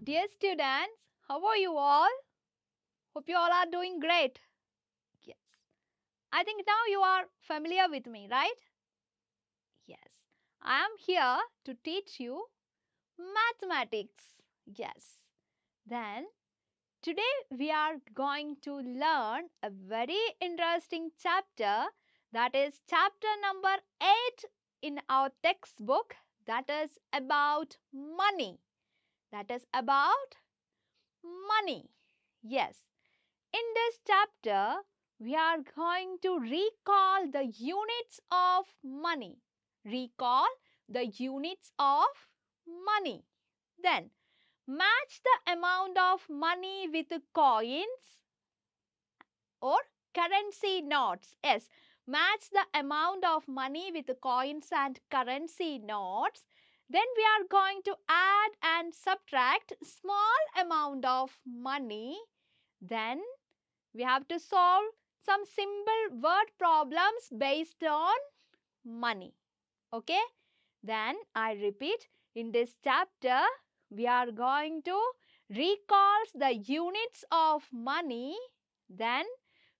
Dear students, how are you all? Hope you all are doing great. Yes. I think now you are familiar with me, right? Yes. I am here to teach you mathematics. Yes. Then today we are going to learn a very interesting chapter, that is chapter number 8 in our textbook, that is about money. That is about money. Yes. In this chapter, we are going to recall the units of money. Recall the units of money. Then, match the amount of money with coins or currency notes. Yes, match the amount of money with coins and currency notes. Then we are going to add and subtract small amount of money. Then we have to solve some simple word problems based on money. Okay? Then I repeat, in this chapter, we are going to recall the units of money. Then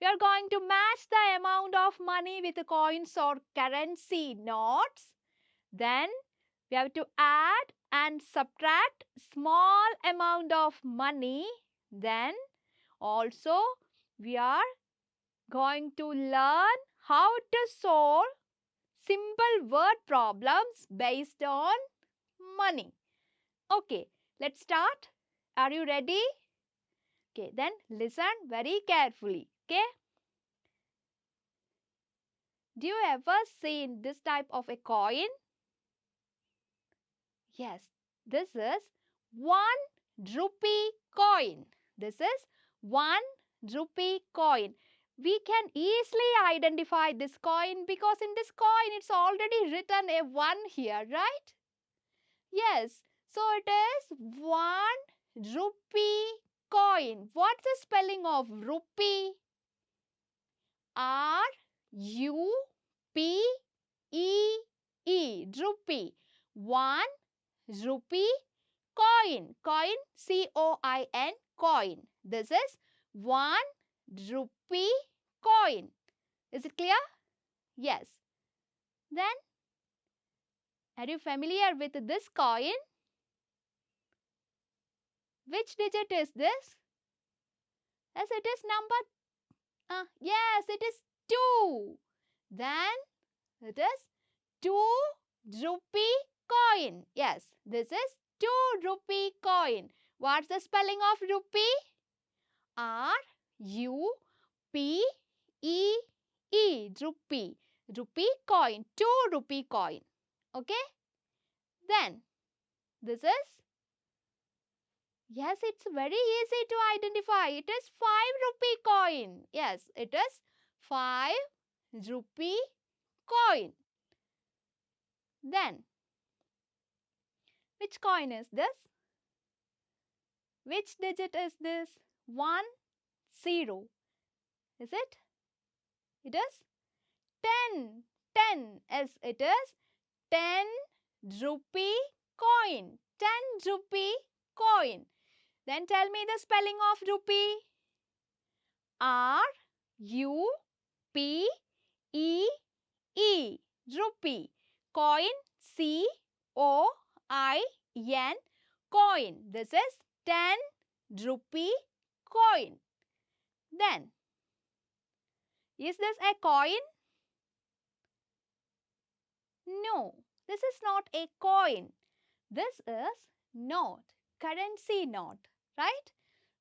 we are going to match the amount of money with coins or currency notes. Then we have to add and subtract small amount of money. Then also we are going to learn how to solve simple word problems based on money. Okay, let's start. Are you ready? Okay, then listen very carefully. Okay, do you ever seen this type of a coin? Yes, this is 1 rupee coin. This is 1 rupee coin. We can easily identify this coin because in this coin it's already written a 1 here, right? Yes, so it is 1 rupee coin. What's the spelling of rupee? R-U-P-E-E. Rupee. 1 rupee coin. Coin, C-O-I-N, coin. This is 1 rupee coin. Is it clear? Yes. Then, are you familiar with this coin? Which digit is this? Yes, it is number. Yes, it is 2. Then, it is 2 rupee coin. Yes, this is 2 rupee coin. What's the spelling of rupee? R-U-P-E-E. Rupee. Rupee coin. 2 rupee coin. Okay? Then, this is, yes, it's very easy to identify. It is 5 rupee coin. Yes, it is 5 rupee coin. Then, which coin is this? Which digit is this? 1, 0. Is it? It is 10. 10. Yes, it is 10 rupee coin. 10 rupee coin. Then tell me the spelling of rupee. R-U-P-E-E. Rupee. Coin. C-O-I-N. Coin. This is 10 rupee coin. Then, is this a coin? No, this is not a coin. This is note, currency note, right?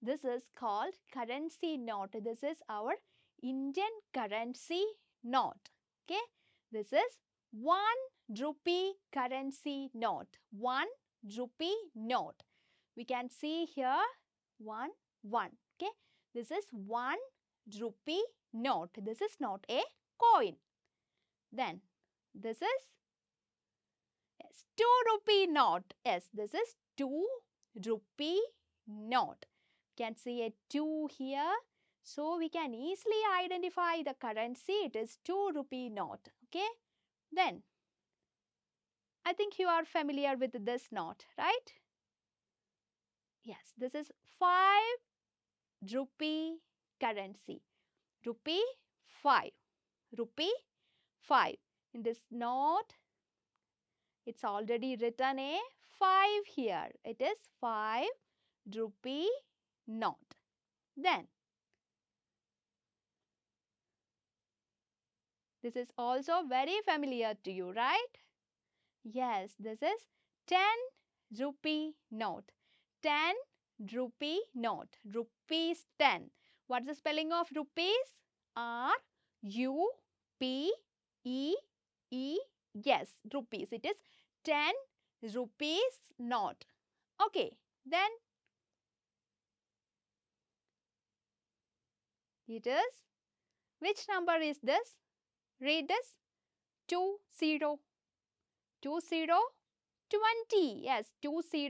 This is called currency note. This is our Indian currency note. Okay, this is 1 rupee currency note. 1 rupee note. We can see here 1, 1. Okay, this is 1 rupee note. This is not a coin. Then, this is, yes, 2 rupee note. Yes, this is 2 rupee note. You can see a 2 here. So, we can easily identify the currency. It is 2 rupee note. Okay. Then, I think you are familiar with this note, right? Yes, this is 5 rupee currency. Rupee 5. Rupee 5. In this note, it's already written a 5 here. It is 5 rupee note. Then, this is also very familiar to you, right? Yes, this is 10 rupee note. 10 rupee note. Rupees 10. What's the spelling of rupees? R U P E E. Yes, rupees. It is 10 rupees note. Okay, then it is, which number is this? Read this. 20. 20. 20. Yes, 20.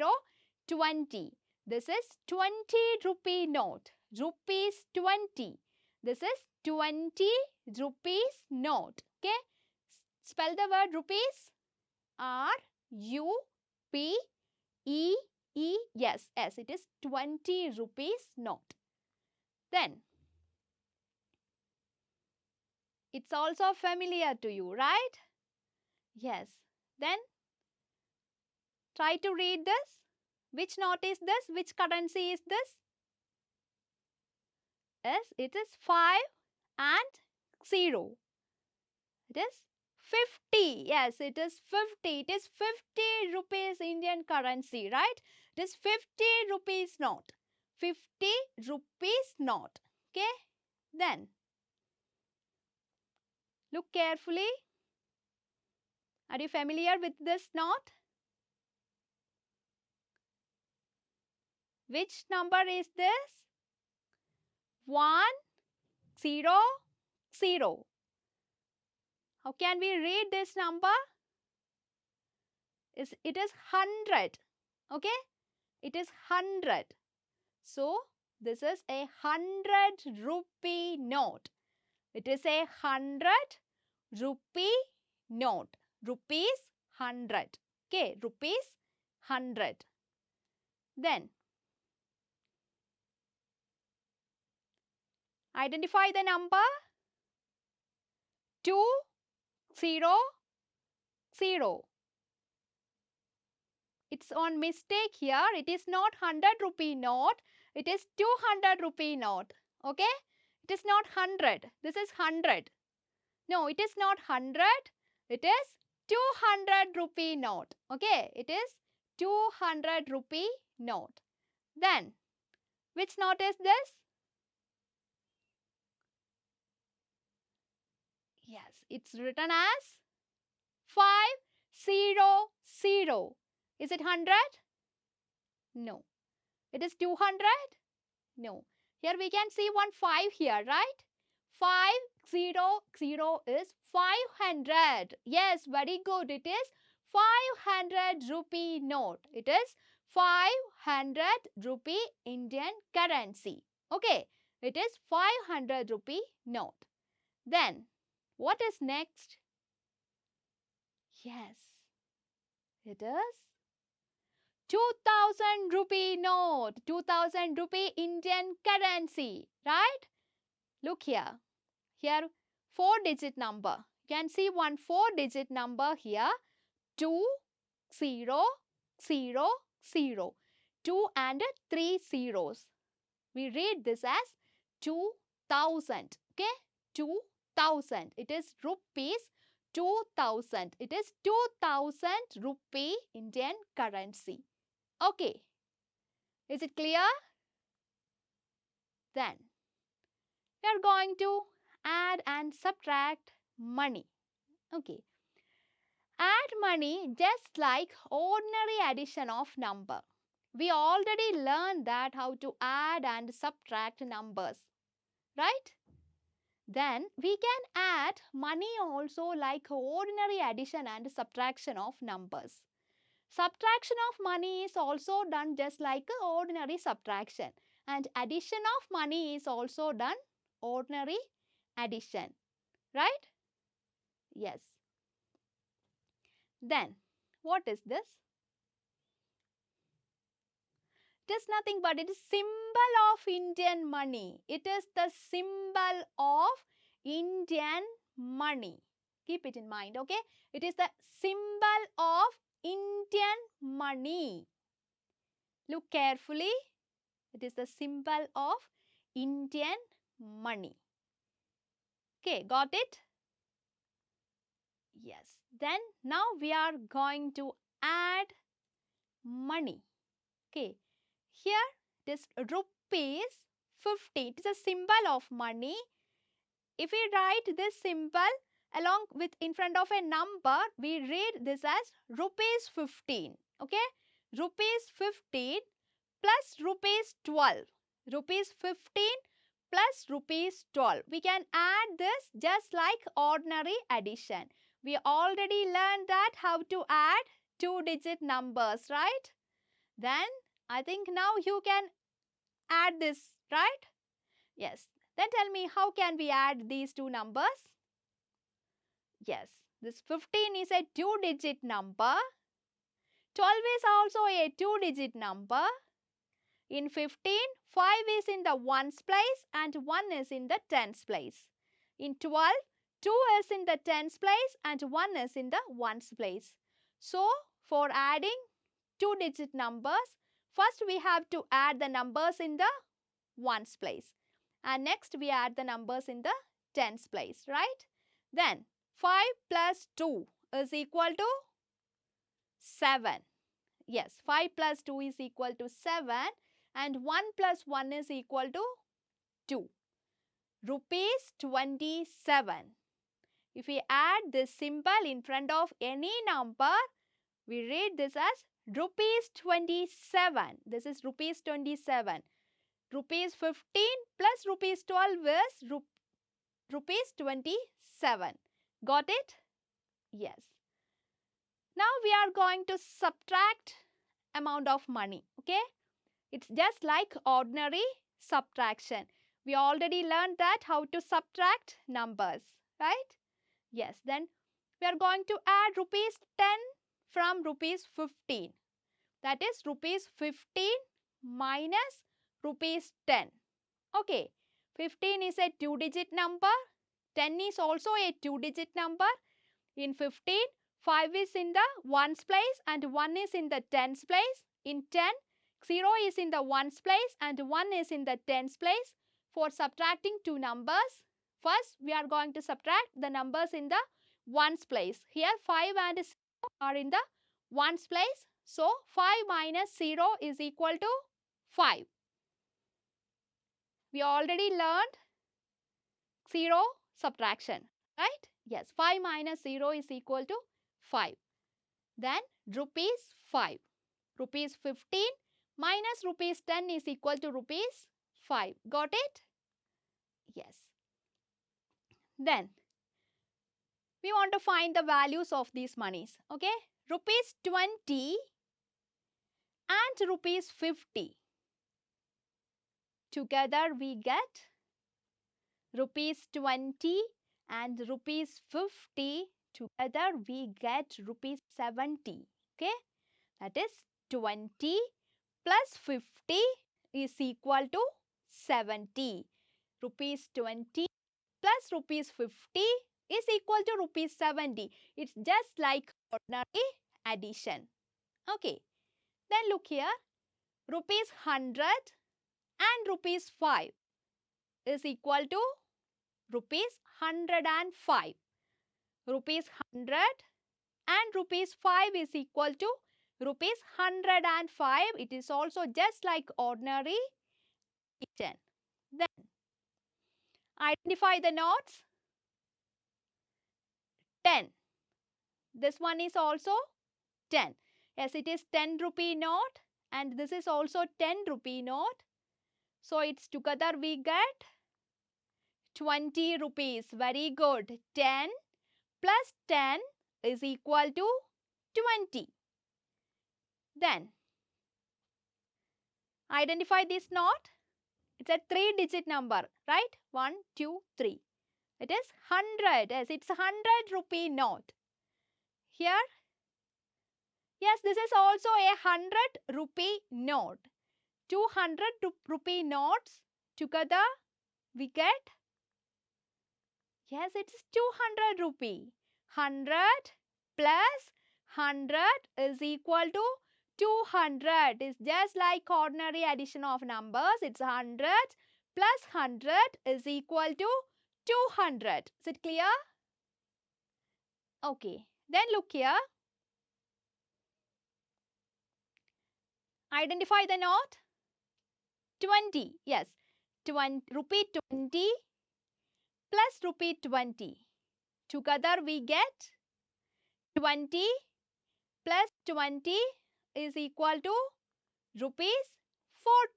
20. This is 20 rupee note. Rupees 20. This is 20 rupees note. Okay. Spell the word rupees. R U P E E. Yes, yes. It is 20 rupees note. Then, it's also familiar to you, right? Yes. Then, try to read this. Which note is this? Which currency is this? Yes, it is 5 and 0. It is 50. Yes, it is 50. It is 50 rupees Indian currency, right? It is 50 rupees note. 50 rupees note. Okay. Then, look carefully. Are you familiar with this note? Which number is this? 1, 0, 0. How can we read this number? It is 100. Okay? It is 100. So, this is a 100 rupee note. It is a 100 rupee note. Rupees 100. Okay, rupees 100. Then, identify the number 200. It's on mistake here. It is not 100 rupee note. It is 200 rupee note. Okay? It is not 100. This is 100. No, it is not 100. It is 200 rupee note. Okay? It is 200 rupee note. Then, which note is this? Yes, it's written as 500. Is it 100? No. It is 200? No. Here we can see one 5 here, right? 500 is 500. Yes, very good. It is 500 rupee note. It is 500 rupee Indian currency. Okay. It is 500 rupee note. Then, what is next? Yes. It is 2000 rupee note. 2000 rupee Indian currency. Right? Look here. Here 4-digit number. You can see one 4-digit number here. 2000. 2 and 3 zeros. We read this as 2000. Okay? 2000. It is rupees 2000. It is 2000 rupee Indian currency. Okay. Is it clear? Then, we are going to add and subtract money. Okay. Add money just like ordinary addition of number. We already learned that how to add and subtract numbers. Right? Then we can add money also like ordinary addition and subtraction of numbers. Subtraction of money is also done just like ordinary subtraction, and addition of money is also done ordinary addition. Right? Yes. Then, what is this? It is nothing but it is symbol of Indian money. It is the symbol of Indian money. Keep it in mind, okay? It is the symbol of Indian money. Look carefully. It is the symbol of Indian money. Okay, got it? Yes. Then now we are going to add money. Okay. Here it is rupees 50. It is a symbol of money. If we write this symbol along with in front of a number, we read this as rupees 15. Okay. Rupees 15 plus rupees 12. Rupees 15 plus rupees 12. We can add this just like ordinary addition. We already learned that how to add two-digit numbers, right? Then I think now you can add this, right? Yes. Then tell me, how can we add these two numbers? Yes, this 15 is a two-digit number. 12 is also a two-digit number. In 15, 5 is in the ones place and 1 is in the tens place. In 12, 2 is in the tens place and 1 is in the ones place. So, for adding two-digit numbers, first we have to add the numbers in the ones place. And next we add the numbers in the tens place, right? Then 5 plus 2 is equal to 7. Yes, 5 plus 2 is equal to 7 and 1 plus 1 is equal to 2. Rupees 27. If we add this symbol in front of any number, we read this as rupees 27. This is rupees 27. Rupees 15 plus rupees 12 is rupees 27. Got it? Yes. Now we are going to subtract amount of money. Okay? It's just like ordinary subtraction. We already learned that how to subtract numbers, right? Yes, then we are going to add rupees 10 from rupees 15. That is rupees 15 minus rupees 10. Okay, 15 is a two-digit number. 10 is also a two-digit number. In 15, 5 is in the ones place and 1 is in the tens place. In 10, 0 is in the ones place and 1 is in the tens place. For subtracting two numbers, first we are going to subtract the numbers in the ones place. Here 5 and 0 are in the ones place. So 5 minus 0 is equal to 5. We already learned 0 subtraction, right? Yes, 5 minus 0 is equal to 5. Then rupees 5. Rupees 15 minus rupees 10 is equal to rupees 5. Got it? Yes. Then we want to find the values of these monies. Okay? Rupees 20 and rupees 50. Together we get rupees 20 and rupees 50. Together we get rupees 70. Okay? That is 20 plus 50 is equal to 70. Rupees 20 plus rupees 50 is equal to rupees 70. It's just like ordinary addition. Okay. Then look here. Rupees 100 and rupees 5 is equal to rupees 105. Rupees 100 and rupees 5 is equal to rupees 105. It is also just like ordinary addition. Then identify the notes. 10. This one is also 10. Yes, it is 10 rupee note and this is also 10 rupee note. So it's together we get 20 rupees. Very good. 10 plus 10 is equal to 20. Then identify this note. It's a three-digit number, right? 1, 2, 3. It is 100. Yes, it's a 100 rupee note. Here, yes, this is also a 100 rupee note. 200 rupee notes together we get, yes, it's 200 rupee. 100 plus 100 is equal to 200. It's just like ordinary addition of numbers. It's 100 plus 100 is equal to 200. Is it clear? Okay. Then look here. Identify the note. 20. Yes. Rupee 20 plus rupee 20. Together we get 20 plus 20 is equal to rupees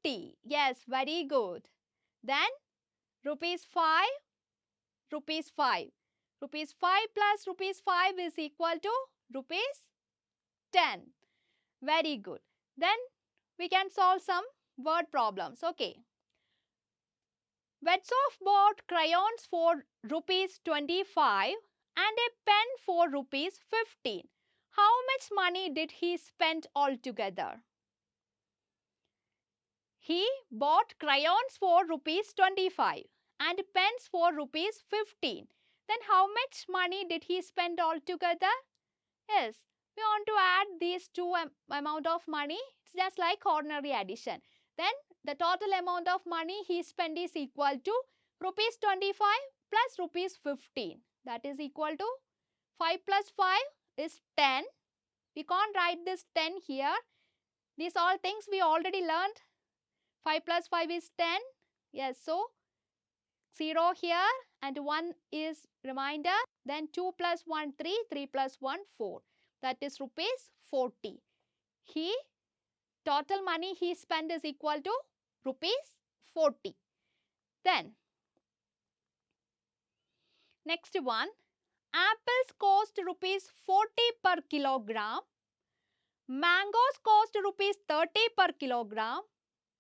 40. Yes, very good. Then rupees 5, rupees 5. Rupees 5 plus rupees 5 is equal to rupees 10. Very good. Then we can solve some word problems. Okay. Betsoff bought crayons for rupees 25 and a pen for rupees 15. How much money did he spend altogether? He bought crayons for rupees 25 and pens for rupees 15. Then how much money did he spend altogether? Yes, we want to add these two amount of money. It's just like ordinary addition. Then the total amount of money he spent is equal to rupees 25 plus rupees 15. That is equal to 5 plus 5 is 10. We can't write this 10 here. These all things we already learned. 5 plus 5 is 10. Yes, so 0 here and 1 is reminder. Then 2 plus 1, 3. 3 plus 1, 4. That is rupees 40. Total money he spent is equal to rupees 40. Then, next one. Apples cost rupees 40 per kilogram. Mangoes cost rupees 30 per kilogram.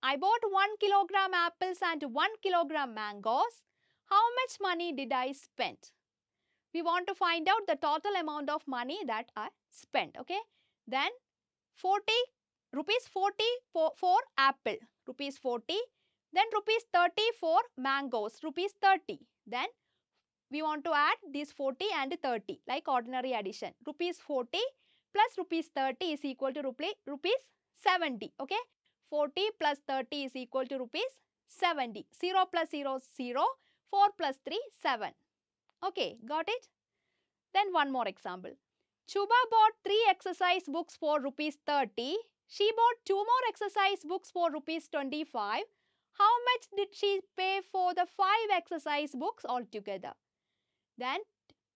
I bought 1 kilogram apples and 1 kilogram mangoes. How much money did I spend? We want to find out the total amount of money that I spent. Okay. Then rupees 40 for apple, rupees 40. Then rupees 30 for mangoes, rupees 30. Then we want to add these 40 and 30 like ordinary addition. Rupees 40 plus rupees 30 is equal to rupees 70. Okay. 40 plus 30 is equal to rupees 70. 0 plus 0 is 0. 4 plus 3, 7. Okay, got it? Then one more example. Chuba bought 3 exercise books for rupees 30. She bought 2 more exercise books for rupees 25. How much did she pay for the 5 exercise books altogether? Then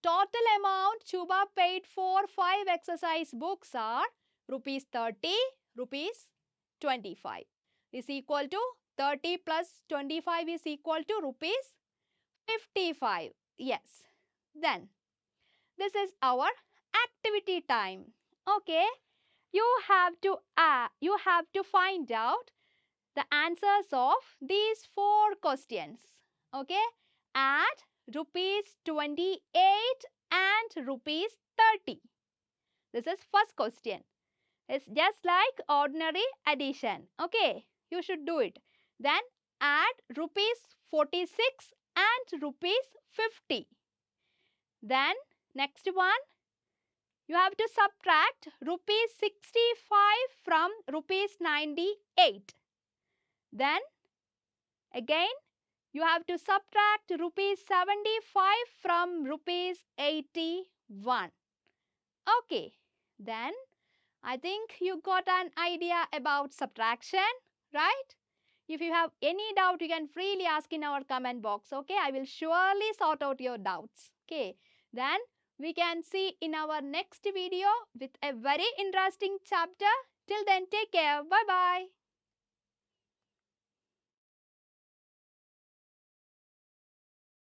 total amount Chuba paid for 5 exercise books are rupees 30, rupees 25 is equal to 30 plus 25 is equal to rupees 55. Yes. Then this is our activity time. Okay. You have to find out the answers of these 4 questions. Okay. Add rupees 28 and rupees 30. This is first question. It's just like ordinary addition. Okay. You should do it. Then add rupees 46 and rupees 50. Then next one, you have to subtract rupees 65 from rupees 98. Then again you have to subtract rupees 75 from rupees 81. Okay, then I think you got an idea about subtraction, right? If you have any doubt, you can freely ask in our comment box. Okay, I will surely sort out your doubts. Okay, then we can see in our next video with a very interesting chapter. Till then, take care. Bye-bye.